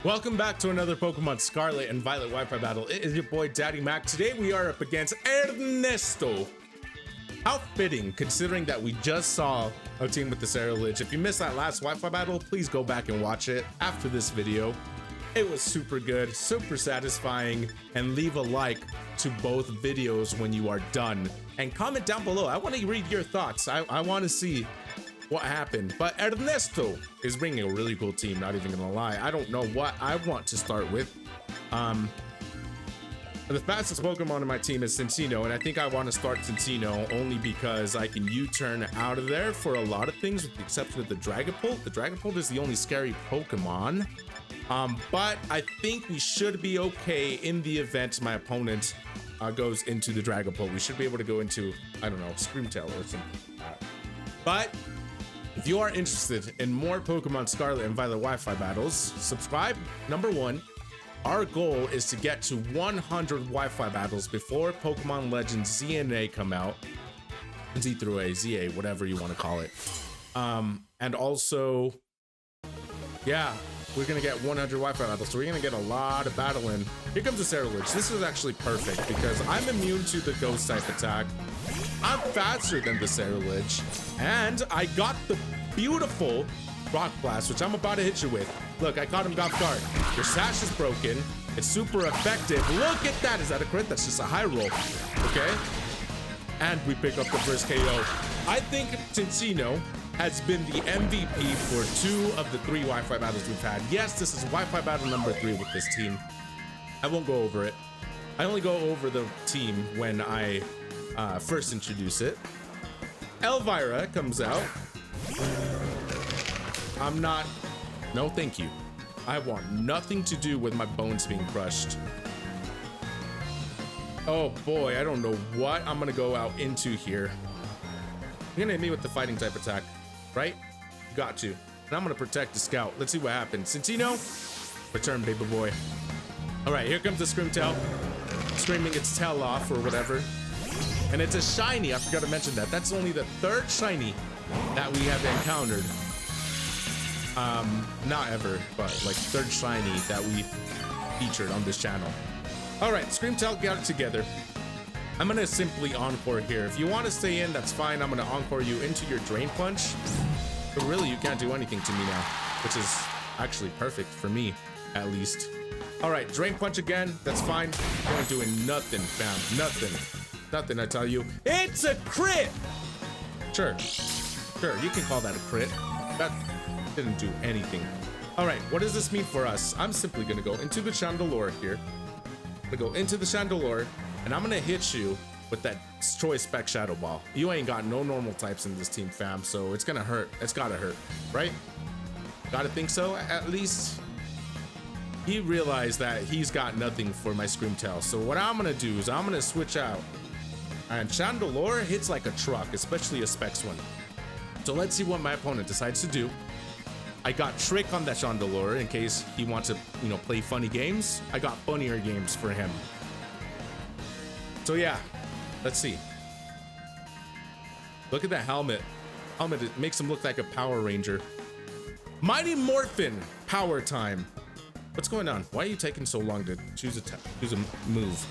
Welcome back to another Pokemon Scarlet and Violet Wi-Fi battle. It is your boy Daddymac. Today we are up against Ernesto. How fitting, considering that we just saw a team with the Scarlet. If you missed that last Wi-Fi battle, please go back and watch it after this video. It was super good, super satisfying, and leave a like to both videos when you are done. And comment down below. I want to read your thoughts. I want to see what happened. But Ernesto is bringing a really cool team, not even gonna lie. I don't know what I want to start with. The fastest Pokemon in my team is Cinccino, and I think I want to start Cinccino only because I can U-turn out of there for a lot of things, with the exception of the Dragapult. The Dragapult is the only scary Pokemon. But I think we should be okay in the event my opponent goes into the Dragapult. We should be able to go into, I don't know, Screamtail or something. But if you are interested in more Pokemon Scarlet and Violet Wi-Fi battles, subscribe. Number one, our goal is to get to 100 Wi-Fi battles before Pokemon Legends Z and A come out. Z through A, ZA, whatever you want to call it. And also, yeah, we're going to get 100 Wi-Fi battles, so we're going to get a lot of battling. Here comes the Scarlet. This is actually perfect because I'm immune to the Ghost type attack. I'm faster than the Scarlet, and I got the beautiful Rock Blast, which I'm about to hit you with. Look, I caught him off guard. Your sash is broken. It's super effective. Look at that. Is that a crit? That's just a high roll. Okay. And we pick up the first KO. I think Cinccino has been the MVP for 2 of the 3 Wi-Fi battles we've had. Yes, this is Wi-Fi battle number 3 with this team. I won't go over it. I only go over the team when I first introduce it. Elvira comes out. No thank you. I want nothing to do with my bones being crushed. Oh boy, I don't know what I'm gonna go out into here. You're gonna hit me with the fighting type attack, right? Got to. And I'm gonna protect the scout. Let's see what happens. Cinccino, return, baby boy. All right, here comes the Screamtail, screaming its tail off or whatever. And it's a shiny. I forgot to mention that. That's only the 3rd shiny that we have encountered. Not ever, but like 3rd shiny that we featured on this channel. All right, Screamtail got it together. I'm gonna simply encore here. If you want to stay in, that's fine. I'm gonna encore you into your Drain Punch. But really, you can't do anything to me now, which is actually perfect for me, at least. All right, Drain Punch again. That's fine. You ain't doing nothing, fam. Nothing. Nothing, I tell you. It's a crit! Sure, you can call that a crit. That didn't do anything. All right, what does this mean for us? I'm simply gonna go into the Chandelure here. I'm gonna go into the Chandelure, and I'm gonna hit you with that Choice Spec Shadow Ball. You ain't got no normal types in this team, fam, so it's gonna hurt. It's gotta hurt, right? Gotta think so, at least. He realized that he's got nothing for my Screamtail, so what I'm gonna do is I'm gonna switch out. And Chandelure hits like a truck, especially a Specs one. So let's see what my opponent decides to do. I got Trick on that Chandelure in case he wants to, play funny games. I got funnier games for him. So yeah, let's see. Look at that helmet. It makes him look like a Power Ranger. Mighty Morphin, power time. What's going on? Why are you taking so long to choose a move?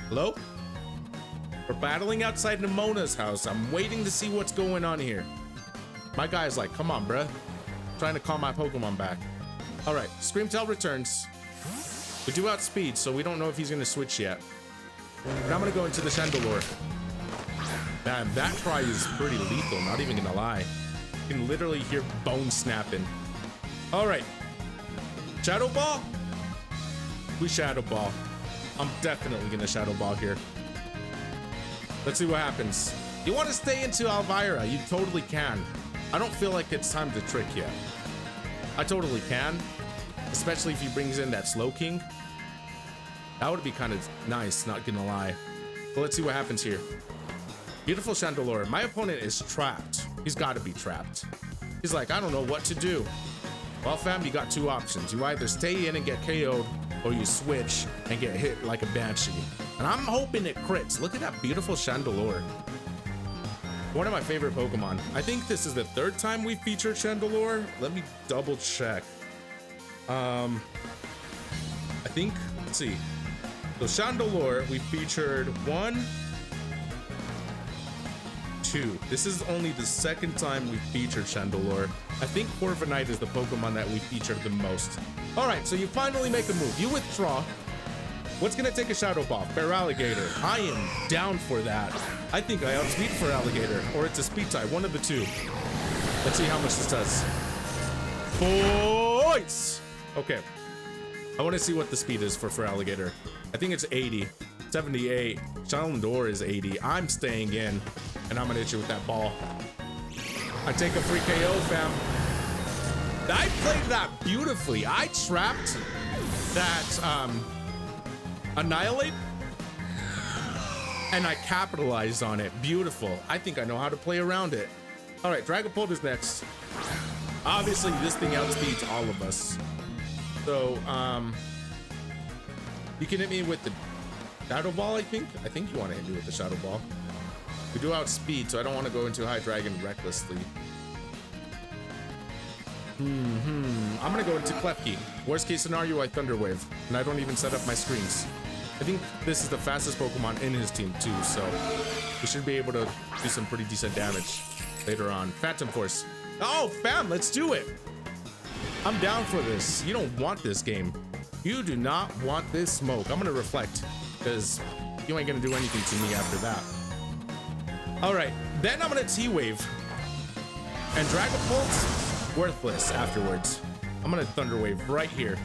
Hello? We're battling outside Nemona's house. I'm waiting to see what's going on here. My guy's like, come on, bruh. Trying to call my Pokemon back. All right, Screamtail returns. We do outspeed, so we don't know if he's gonna switch yet. But I'm gonna go into the Chandelure. Man, that try is pretty lethal, not even gonna lie. You can literally hear bone snapping. All right, Shadow Ball? We Shadow Ball. I'm definitely gonna Shadow Ball here. Let's see what happens. You want to stay into Elvira? You totally can. I don't feel like it's time to trick yet. I totally can, especially if he brings in that Slow King. That would be kind of nice, not gonna lie. But let's see what happens here. Beautiful Chandelure. My opponent is trapped. He's got to be trapped. He's like, I don't know what to do. Well, fam, you got 2 options. You either stay in and get KO'd, or you switch and get hit like a Banshee. And I'm hoping it crits. Look at that beautiful Chandelure. One of my favorite Pokemon. I think this is the 3rd time we featured Chandelure. Let me double check. I think, let's see. So Chandelure, we featured 1, 2. This is only the second time we featured Chandelure. I think Corviknight is the Pokemon that we featured the most. All right, so you finally make a move. You withdraw. What's gonna take a Shadow Ball? Feraligatr. I am down for that. I think I outspeed Feraligatr, or it's a speed type, one of the two. Let's see how much this does. Points! Okay. I want to see what the speed is for Feraligatr. I think it's 80. 78. Chandelure is 80. I'm staying in, and I'm gonna hit you with that ball. I take a free KO, fam. I played that beautifully. I trapped that Annihilate, and I capitalized on it. Beautiful. I think I know how to play around it. All right, Dragapult is next. Obviously, this thing outspeeds all of us. So, you can hit me with the Shadow Ball, I think. I think you want to hit me with the Shadow Ball. We do outspeed, so I don't want to go into High Dragon recklessly. I'm gonna go into Klefki. Worst case scenario, I Thunder Wave, and I don't even set up my screens. I think this is the fastest Pokemon in his team too, so we should be able to do some pretty decent damage later on. Phantom Force. Oh, fam, let's do it. I'm down for this. You don't want this game. You do not want this smoke. I'm gonna Reflect, because you ain't gonna do anything to me after that. All right, then I'm gonna T-Wave, and Dragapult's worthless afterwards. I'm gonna Thunder Wave right here.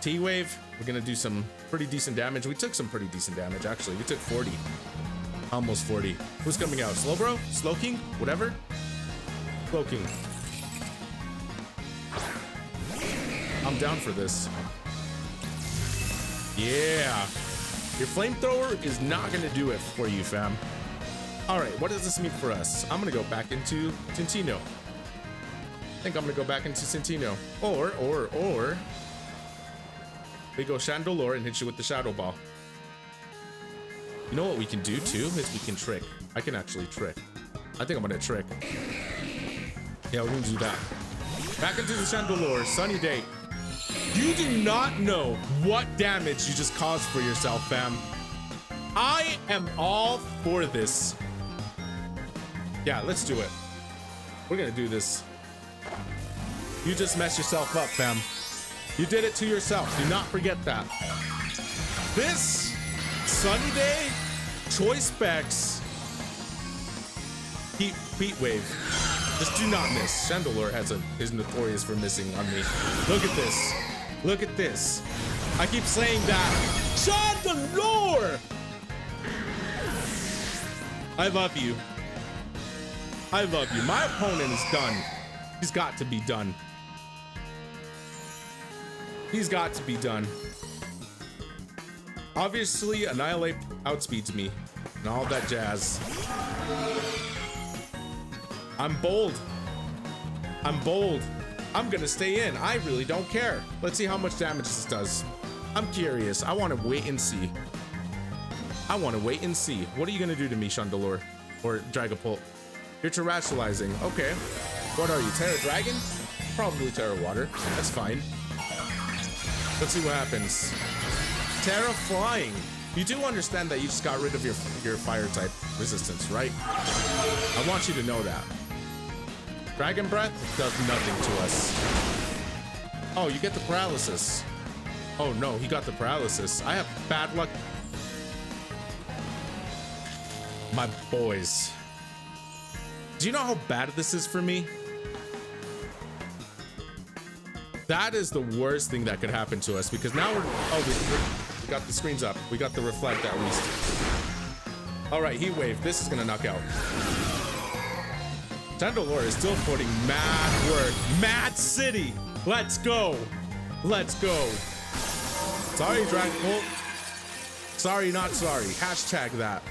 T-Wave, we're gonna do some pretty decent damage. We took some pretty decent damage, actually. We took 40. Almost 40. Who's coming out? Slowbro? Slowking? Whatever? Slowking. I'm down for this. Yeah. Your Flamethrower is not gonna do it for you, fam. All right, what does this mean for us? I'm gonna go back into Centino. I think I'm gonna go back into Centino. Or we go Chandelure and hit you with the Shadow Ball. You know what we can do too is we can Trick. I can actually Trick. I think I'm gonna Trick. Yeah, we're gonna do that. Back into the Chandelure, Sunny Day. You do not know what damage you just caused for yourself, fam. I am all for this. Yeah, let's do it. We're gonna do this. You just messed yourself up, fam. You did it to yourself. Do not forget that. This Sunny Day, Choice Specs, Heat Wave. Just do not miss. Chandelure is notorious for missing on me. Look at this. Look at this. I keep saying that. Chandelure! I love you. I love you. My opponent is done. He's got to be done. He's got to be done. Obviously, Annihilate outspeeds me and all that jazz. I'm bold. I'm bold. I'm gonna stay in. I really don't care. Let's see how much damage this does. I'm curious. I want to wait and see. I want to wait and see. What are you gonna do to me, Chandelure? Or Dragapult? You're terrestrializing. Okay. What are you, Tera Dragon? Probably Tera Water. That's fine. Let's see what happens. Tera Flying. You do understand that you just got rid of your fire type resistance, right? I want you to know that. Dragon Breath does nothing to us. Oh, you get the paralysis. Oh no, he got the paralysis. I have bad luck. My boys. Do you know how bad this is for me? That is the worst thing that could happen to us, because now we got the screens up. We got the Reflect at least. All right, Heat Wave. This is gonna knock out. Chandelure is still putting mad work. Mad City. Let's go. Let's go. Sorry, Dragapult. Sorry, not sorry. Hashtag that.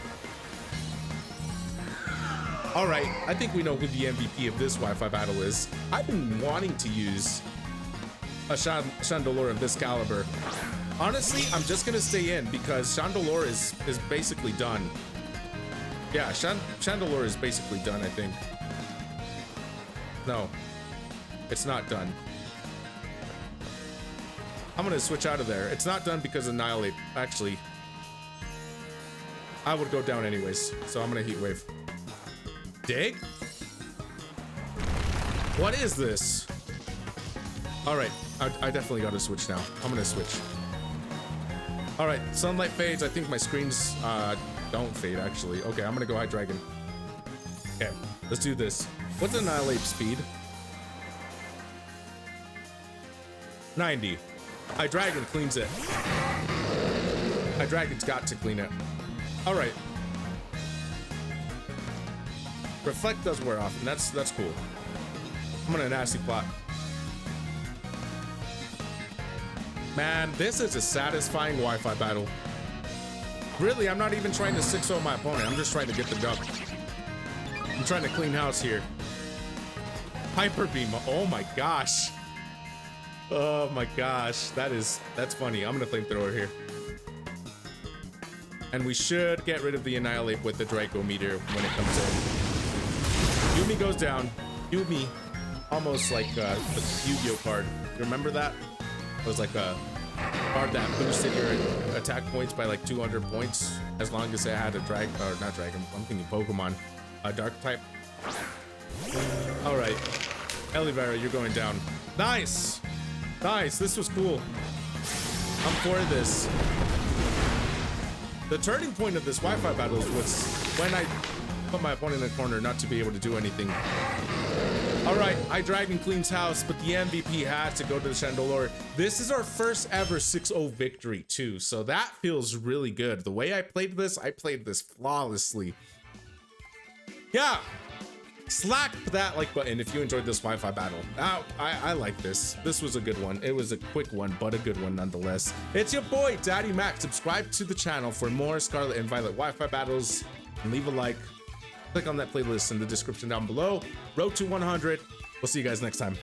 All right, I think we know who the MVP of this Wi-Fi battle is. I've been wanting to use a Chandelure of this caliber. Honestly, I'm just gonna stay in because Chandelure is basically done. Yeah, Chandelure is basically done, I think. No. It's not done. I'm gonna switch out of there. It's not done because of Annihilate. Actually, I would go down anyways, so I'm gonna Heat Wave. Dig? What is this? All right, I definitely gotta switch now. I'm gonna switch. All right, sunlight fades. I think my screens don't fade actually. Okay, I'm gonna go High Dragon. Okay, let's do this. What's Annihilate speed? 90. High Dragon cleans it. High Dragon's got to clean it. All right. Reflect does wear off, and that's cool. I'm gonna nasty plot. Man, this is a satisfying Wi-Fi battle. Really, I'm not even trying to 6-0 my opponent. I'm just trying to get the dub. I'm trying to clean house here. Hyper Beam. Oh my gosh. Oh my gosh. That's funny. I'm gonna Flamethrower here. And we should get rid of the Annihilate with the Draco meter when it comes in. Yumi goes down. Yumi, almost like the Yu-Gi-Oh card. You remember that? It was like a card that boosted your attack points by like 200 points as long as it had a not dragon. I'm thinking Pokemon, a dark type. All right, Elivera, you're going down. Nice, nice. This was cool. I'm for this. The turning point of this Wi-Fi battle was when I put my opponent in the corner not to be able to do anything. All right, High Dragon cleans house, but the MVP has to go to the Chandelure. This is our first ever 6-0 victory too, so that feels really good. The way I played this flawlessly. Yeah, slap that like button if you enjoyed this Wi-Fi battle. I like this. This was a good one. It was a quick one, but a good one nonetheless. It's your boy, Daddymac. Subscribe to the channel for more Scarlet and Violet Wi-Fi battles, and leave a like. Click on that playlist in the description down below. Road to 100. We'll see you guys next time.